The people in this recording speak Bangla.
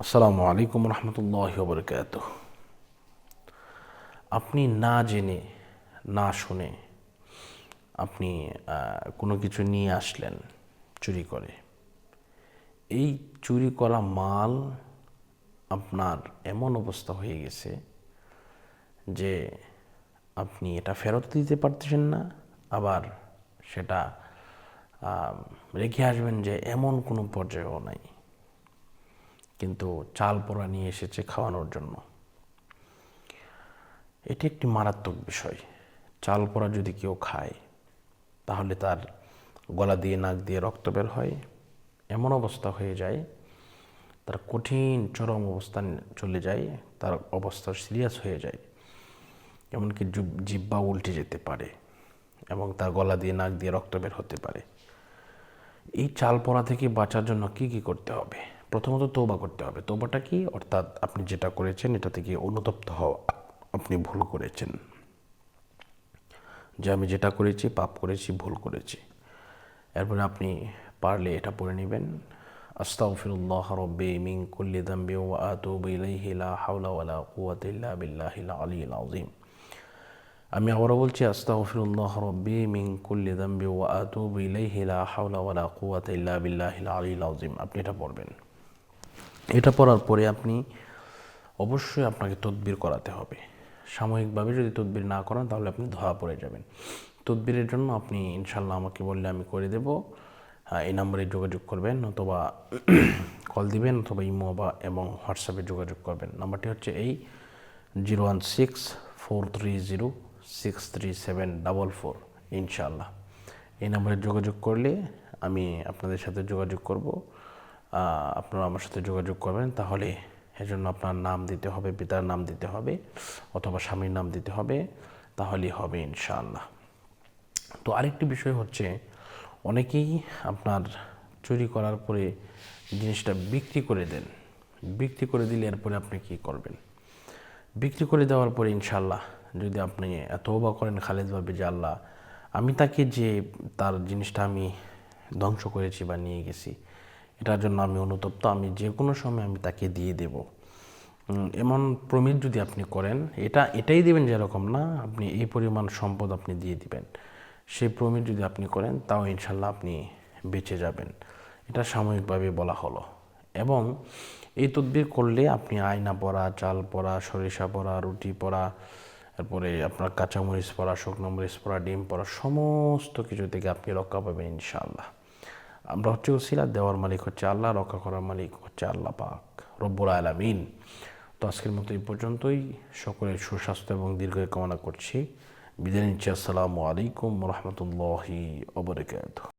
আসসালামু আলাইকুম রহমতুল্লাহি ওয়া বারাকাতুহ। আপনি না জেনে না শুনে আপনি কোনো কিছু নিয়ে আসলেন চুরি করে। এই চুরি করা মাল আপনার এমন অবস্থা হয়ে গেছে যে আপনি এটা ফেরত দিতে পারতেছেন না, আবার সেটা রেখে আসবেন যে এমন কোনো পর্যায়েও নাই। কিন্তু চাল পোড়া নিয়ে এসেছে খাওয়ানোর জন্য। এটি একটি মারাত্মক বিষয়। চাল পোড়া যদি কেউ খায় তাহলে তার গলা দিয়ে নাক দিয়ে রক্ত বের হয়, এমন অবস্থা হয়ে যায়, তার কঠিন চরম অবস্থান চলে যায়, তার অবস্থা সিরিয়াস হয়ে যায়, এমনকি জিহ্বা উল্টে যেতে পারে এবং তার গলা দিয়ে নাক দিয়ে রক্ত বের হতে পারে। এই চাল পোড়া থেকে বাঁচার জন্য কি কি করতে হবে? প্রথমত তওবা করতে হবে। তওবাটা কি? অর্থাৎ আপনি যেটা করেছেন এটা থেকে অনুতপ্ত হওয়া, আপনি ভুল করেছেন, যে আমি যেটা করেছি পাপ করেছি, ভুল করেছি। এরপরে আপনি পারলে এটা পড়ে নেবেন, আস্তাগফিরুল্লাহ রব্বি মিন কুল্লি যামবি ওয়া আতুবু ইলাইহি লা হাওলা ওয়ালা কুওয়াতা ইল্লা বিল্লাহিল আলিয়্যিল আযীম। আমি আবারও বলছি, আস্তাগফিরুল্লাহ রব্বি মিন কুল্লি যামবি ওয়া আতুবু ইলাইহি লা হাওলা ওয়ালা কুওয়াতা ইল্লা বিল্লাহিল আলিয়্যিল আযীম। আপনি এটা পড়বেন। এটা পড়ার পরে আপনি অবশ্যই আপনাকে তদবির করাতে হবে। সাময়িকভাবে যদি তদবির না করেন তাহলে আপনি ধরা পড়ে যাবেন। তদবিরের জন্য আপনি ইনশাল্লাহ আমাকে বললে আমি করে দেব। এই নাম্বারে যোগাযোগ করবেন, অথবা কল দিবেন, অথবা ইমো বা এবং হোয়াটসঅ্যাপে যোগাযোগ করবেন। নাম্বারটি হচ্ছে এই 016-430-63744। ইনশাল্লাহ এই নাম্বারে যোগাযোগ করলে আমি আপনাদের সাথে যোগাযোগ করব। আপনারা আমার সাথে যোগাযোগ করবেন। তাহলে এজন্য আপনার নাম দিতে হবে, পিতার নাম দিতে হবে, অথবা স্বামীর নাম দিতে হবে, তাহলেই হবে ইনশাআল্লাহ। তো আরেকটি বিষয় হচ্ছে, অনেকেই আপনার চুরি করার পরে জিনিসটা বিক্রি করে দেন। বিক্রি করে দিলে এরপরে আপনি কী করবেন? বিক্রি করে দেওয়ার পরে ইনশাআল্লাহ যদি আপনি তওবা করেন খালেদভাবে যে আল্লাহ, আমি তাকে যে তার জিনিসটা আমি ধ্বংস করেছি বা নিয়ে গেছি, এটার জন্য আমি অনুতপ্ত, আমি যে কোনো সময় আমি তাকে দিয়ে দেব, এমন প্রমিস যদি আপনি করেন, এটাই দেবেন যেরকম না, আপনি এই পরিমাণ সম্পদ আপনি দিয়ে দিবেন, সেই প্রমিস যদি আপনি করেন, তাও ইনশাল্লাহ আপনি বেঁচে যাবেন। এটা সাময়িকভাবে বলা হলো। এবং এই তদবির করলে আপনি আয়না পড়া, চাল পড়া, সরিষা পড়া, রুটি পড়া, তারপরে আপনার কাঁচামরিচ পড়া, শুকনো মরিচ পড়া, ডিম পড়া, সমস্ত কিছু থেকে আপনি রক্ষা পাবেন ইনশাআল্লাহ। আমরা হচ্ছে ওসিলা, দেওয়ার মালিক হচ্ছে আল্লাহ, রক্ষা করার মালিক হচ্ছে আল্লাহ পাক রব্বুল আলামিন। তো আজকের মতো এই পর্যন্তই। সকলের সুস্বাস্থ্য এবং দীর্ঘায়ু কামনা করছি। বিদায় নিচ্ছি। আসসালামু আলাইকুম রহমতুল্লাহি ওয়া বারাকাতুহু।